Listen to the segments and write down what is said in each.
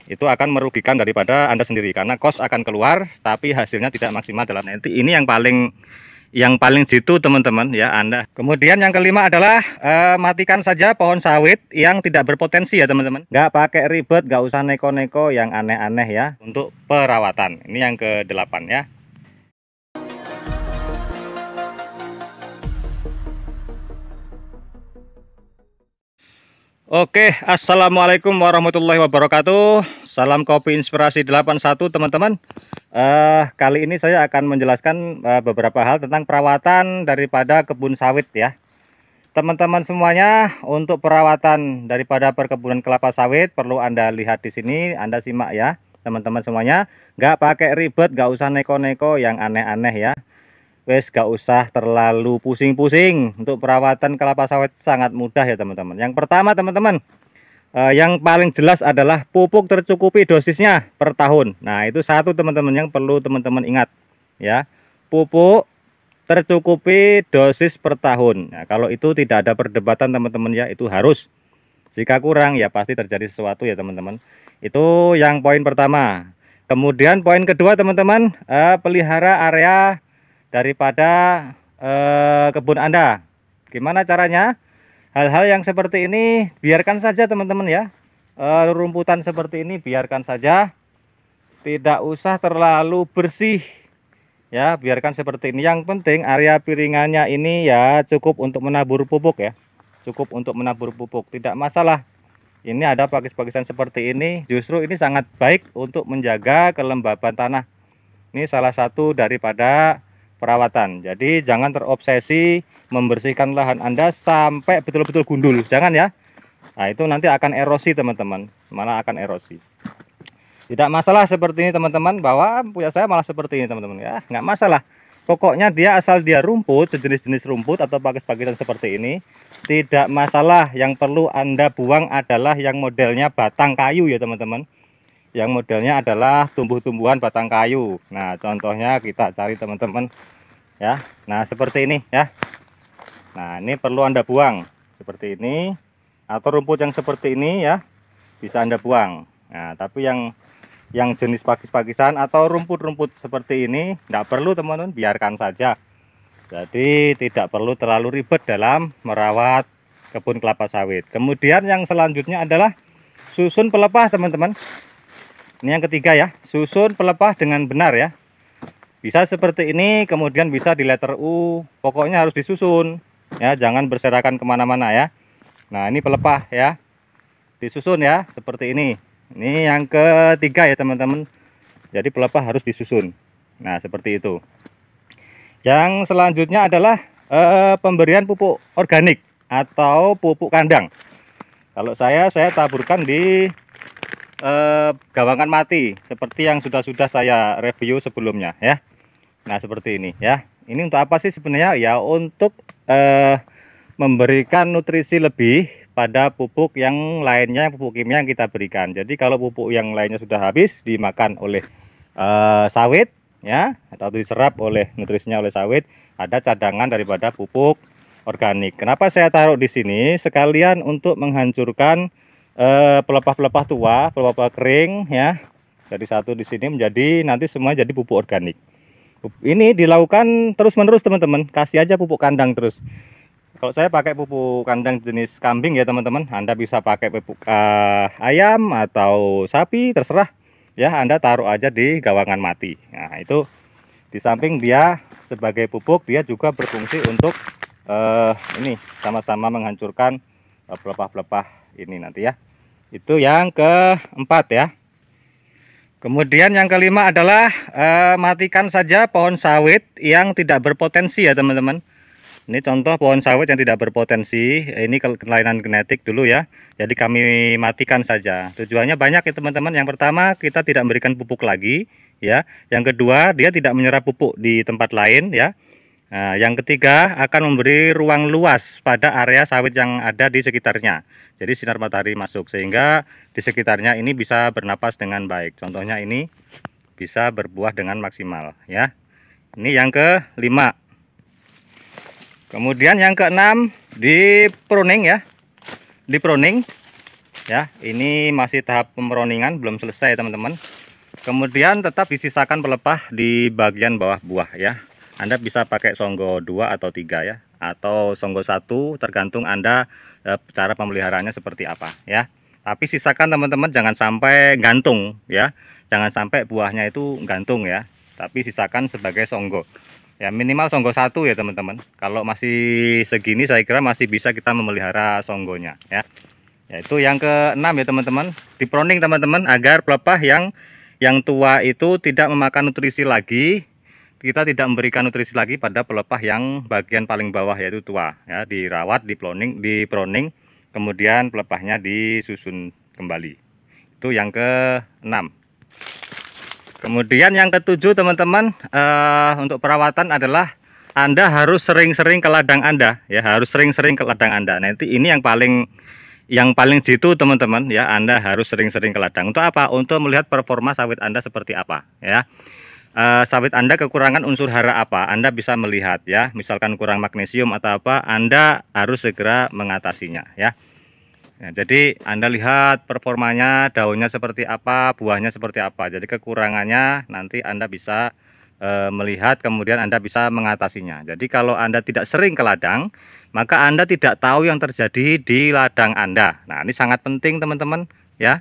itu akan merugikan daripada Anda sendiri, karena kos akan keluar tapi hasilnya tidak maksimal dalam nanti. Ini yang paling jitu teman-teman ya Anda. Kemudian yang kelima adalah matikan saja pohon sawit yang tidak berpotensi ya teman-teman. Nggak pakai ribet, nggak usah neko-neko yang aneh-aneh ya untuk perawatan. Ini yang ke-8 ya. Oke, assalamualaikum warahmatullahi wabarakatuh. Salam kopi inspirasi 81 teman-teman. Kali ini saya akan menjelaskan beberapa hal tentang perawatan daripada kebun sawit ya. Teman-teman semuanya, untuk perawatan daripada perkebunan kelapa sawit perlu Anda lihat di sini, Anda simak ya teman-teman semuanya. Nggak pakai ribet, nggak usah neko-neko yang aneh-aneh ya. Wes gak usah terlalu pusing-pusing. Untuk perawatan kelapa sawit sangat mudah ya teman-teman. Yang pertama teman-teman, yang paling jelas adalah pupuk tercukupi dosisnya per tahun. Nah itu satu teman-teman yang perlu teman-teman ingat ya. Pupuk tercukupi dosis per tahun. Nah, kalau itu tidak ada perdebatan teman-teman ya, itu harus. Jika kurang ya pasti terjadi sesuatu ya teman-teman. Itu yang poin pertama. Kemudian poin kedua teman-teman, pelihara area daripada kebun Anda. Gimana caranya? Hal-hal yang seperti ini biarkan saja teman-teman ya. Rumputan seperti ini biarkan saja, tidak usah terlalu bersih ya, biarkan seperti ini. Yang penting area piringannya ini ya cukup untuk menabur pupuk ya, cukup untuk menabur pupuk, tidak masalah. Ini ada pakis-pakisan seperti ini, justru ini sangat baik untuk menjaga kelembaban tanah. Ini salah satu daripada perawatan. Jadi jangan terobsesi membersihkan lahan Anda sampai betul-betul gundul, jangan ya. Nah itu nanti akan erosi teman-teman, malah akan erosi. Tidak masalah seperti ini teman-teman, bahwa punya saya malah seperti ini teman-teman ya, nggak masalah. Pokoknya dia asal dia rumput, sejenis-jenis rumput atau pakis-pakisan seperti ini, tidak masalah. Yang perlu Anda buang adalah yang modelnya batang kayu ya teman-teman. Yang modelnya adalah tumbuh-tumbuhan batang kayu. Nah contohnya kita cari teman-teman ya. Nah seperti ini ya. Nah ini perlu Anda buang seperti ini, atau rumput yang seperti ini ya bisa Anda buang. Nah tapi yang jenis pakis-pakisan atau rumput-rumput seperti ini tidak perlu teman-teman, biarkan saja. Jadi tidak perlu terlalu ribet dalam merawat kebun kelapa sawit. Kemudian yang selanjutnya adalah susun pelepah teman-teman. Ini yang ketiga ya, susun pelepah dengan benar ya. Bisa seperti ini, kemudian bisa di letter U, pokoknya harus disusun ya, jangan berserakan kemana-mana ya. Nah ini pelepah ya, disusun ya seperti ini. Ini yang ketiga ya teman-teman, jadi pelepah harus disusun. Nah seperti itu. Yang selanjutnya adalah pemberian pupuk organik atau pupuk kandang. Kalau saya taburkan di gawangan mati seperti yang sudah saya review sebelumnya ya. Nah seperti ini ya. Ini untuk apa sih sebenarnya ya? Untuk memberikan nutrisi lebih pada pupuk yang lainnya, pupuk kimia yang kita berikan. Jadi kalau pupuk yang lainnya sudah habis dimakan oleh sawit ya, atau diserap oleh nutrisinya oleh sawit, ada cadangan daripada pupuk organik. Kenapa saya taruh di sini? Sekalian untuk menghancurkan pelepah-pelepah tua, pelepah kering ya. Jadi satu di sini menjadi nanti semua jadi pupuk organik. Ini dilakukan terus-menerus teman-teman. Kasih aja pupuk kandang terus. Kalau saya pakai pupuk kandang jenis kambing ya teman-teman. Anda bisa pakai pupuk ayam atau sapi, terserah ya. Anda taruh aja di gawangan mati. Nah itu di samping dia sebagai pupuk, dia juga berfungsi untuk ini sama-sama menghancurkan pelepah-pelepah ini nanti ya. Itu yang keempat ya. Kemudian yang kelima adalah matikan saja pohon sawit yang tidak berpotensi ya teman-teman. Ini contoh pohon sawit yang tidak berpotensi. Ini kelainan genetik dulu ya. Jadi kami matikan saja. Tujuannya banyak ya teman-teman. Yang pertama, kita tidak memberikan pupuk lagi ya. Yang kedua, dia tidak menyerap pupuk di tempat lain ya. Nah, yang ketiga, akan memberi ruang luas pada area sawit yang ada di sekitarnya. Jadi sinar matahari masuk sehingga di sekitarnya ini bisa bernapas dengan baik. Contohnya ini bisa berbuah dengan maksimal ya. Ini yang kelima. Kemudian yang keenam, di pruning ya. Di pruning. Ya, ini masih tahap pemroningan, belum selesai teman-teman. Kemudian tetap disisakan pelepah di bagian bawah buah ya. Anda bisa pakai songgo 2 atau 3 ya, atau songgo 1, tergantung Anda cara pemeliharaannya seperti apa ya. Tapi sisakan teman-teman, jangan sampai gantung ya. Jangan sampai buahnya itu gantung ya. Tapi sisakan sebagai songgo. Ya, minimal songgo 1 ya teman-teman. Kalau masih segini saya kira masih bisa kita memelihara songgonya ya. Yaitu yang ke-6 ya teman-teman, di proning teman-teman, agar pelepah yang tua itu tidak memakan nutrisi lagi. Kita tidak memberikan nutrisi lagi pada pelepah yang bagian paling bawah yaitu tua ya, dirawat, di proning, kemudian pelepahnya disusun kembali. Itu yang ke-6. Kemudian yang ke-7 teman-teman, untuk perawatan adalah Anda harus sering-sering ke ladang Anda ya, harus sering-sering ke ladang Anda. Nanti ini yang paling jitu teman-teman ya, Anda harus sering-sering ke ladang. Untuk apa? Untuk melihat performa sawit Anda seperti apa ya. Sawit Anda kekurangan unsur hara apa, Anda bisa melihat ya. Misalkan kurang magnesium atau apa, Anda harus segera mengatasinya ya. Jadi Anda lihat performanya, daunnya seperti apa, buahnya seperti apa. Jadi kekurangannya nanti Anda bisa melihat, kemudian Anda bisa mengatasinya. Jadi kalau Anda tidak sering ke ladang, maka Anda tidak tahu yang terjadi di ladang Anda. Nah, ini sangat penting teman-teman ya.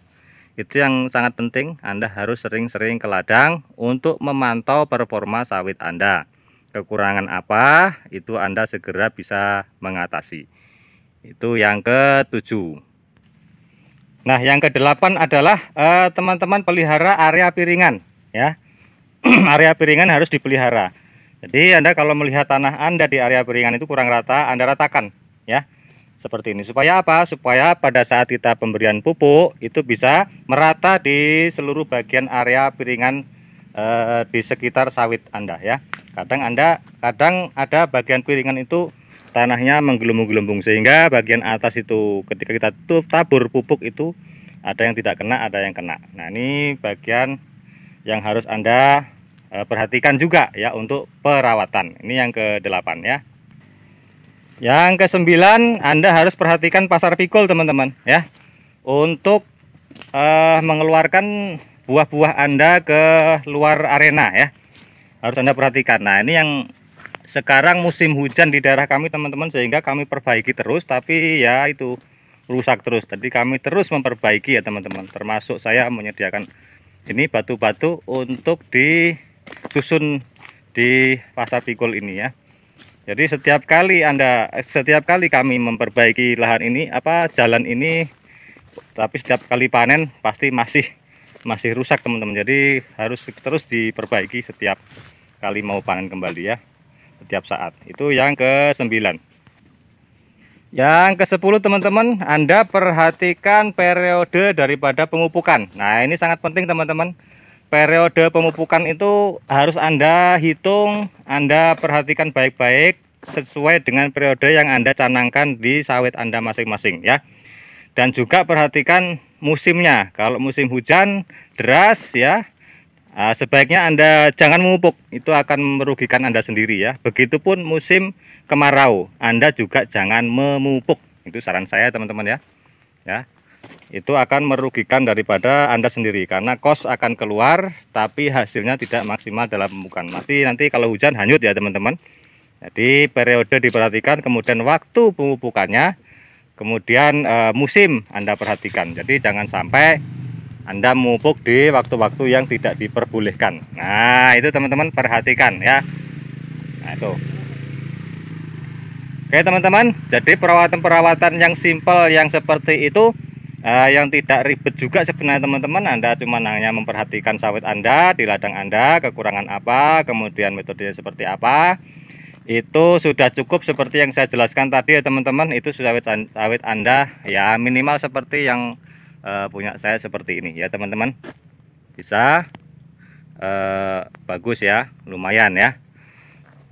Itu yang sangat penting, Anda harus sering-sering ke ladang untuk memantau performa sawit Anda. Kekurangan apa, itu Anda segera bisa mengatasi. Itu yang ke-7. Nah, yang ke-8 adalah teman-teman pelihara area piringan ya. Area piringan harus dipelihara. Jadi Anda kalau melihat tanah Anda di area piringan itu kurang rata, Anda ratakan ya. Seperti ini. Supaya apa? Supaya pada saat kita pemberian pupuk itu bisa merata di seluruh bagian area piringan di sekitar sawit Anda ya. Kadang ada bagian piringan itu tanahnya menggelembung-gelembung, sehingga bagian atas itu ketika kita tabur pupuk itu ada yang tidak kena, ada yang kena. Nah, ini bagian yang harus Anda perhatikan juga ya untuk perawatan. Ini yang ke-8 ya. Yang ke-9, Anda harus perhatikan pasar pikul teman-teman ya. Untuk mengeluarkan buah-buah Anda ke luar arena ya, harus Anda perhatikan. Nah, ini yang sekarang musim hujan di daerah kami teman-teman, sehingga kami perbaiki terus, tapi ya itu rusak terus. Jadi kami terus memperbaiki ya teman-teman. Termasuk saya menyediakan ini batu-batu untuk disusun di pasar pikul ini ya. Jadi setiap kali kami memperbaiki lahan ini, jalan ini, tapi setiap kali panen pasti masih rusak teman-teman. Jadi harus terus diperbaiki setiap kali mau panen kembali ya, setiap saat. Itu yang ke-9. Yang ke-10 teman-teman, Anda perhatikan periode daripada pemupukan. Nah, ini sangat penting teman-teman. Periode pemupukan itu harus Anda hitung, Anda perhatikan baik-baik sesuai dengan periode yang Anda canangkan di sawit Anda masing-masing ya. Dan juga perhatikan musimnya. Kalau musim hujan deras ya, sebaiknya Anda jangan memupuk, itu akan merugikan Anda sendiri ya. Begitupun musim kemarau, Anda juga jangan memupuk. Itu saran saya teman-teman ya. Ya. Itu akan merugikan daripada Anda sendiri, karena kos akan keluar tapi hasilnya tidak maksimal dalam pemupukan. Nanti kalau hujan hanyut ya teman-teman. Jadi periode diperhatikan, kemudian waktu pemupukannya, kemudian musim Anda perhatikan. Jadi jangan sampai Anda memupuk di waktu-waktu yang tidak diperbolehkan. Nah, itu teman-teman perhatikan ya. Nah, itu. Oke teman-teman, jadi perawatan-perawatan yang simpel yang seperti itu, yang tidak ribet juga sebenarnya teman-teman. Anda cuma hanya memperhatikan sawit Anda di ladang Anda, kekurangan apa, kemudian metodenya seperti apa. Itu sudah cukup seperti yang saya jelaskan tadi ya teman-teman. Itu sawit Anda ya minimal seperti yang punya saya seperti ini ya teman-teman. Bisa bagus ya, lumayan ya.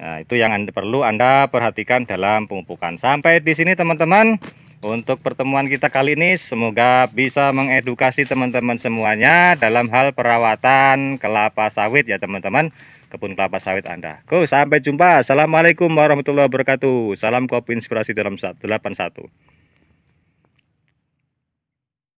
Nah, itu yang perlu Anda perhatikan dalam pemupukan. Sampai di sini teman-teman untuk pertemuan kita kali ini. Semoga bisa mengedukasi teman-teman semuanya dalam hal perawatan kelapa sawit ya teman-teman, kebun kelapa sawit Anda. Sampai jumpa. Assalamualaikum warahmatullahi wabarakatuh. Salam kopi inspirasi dalam 81.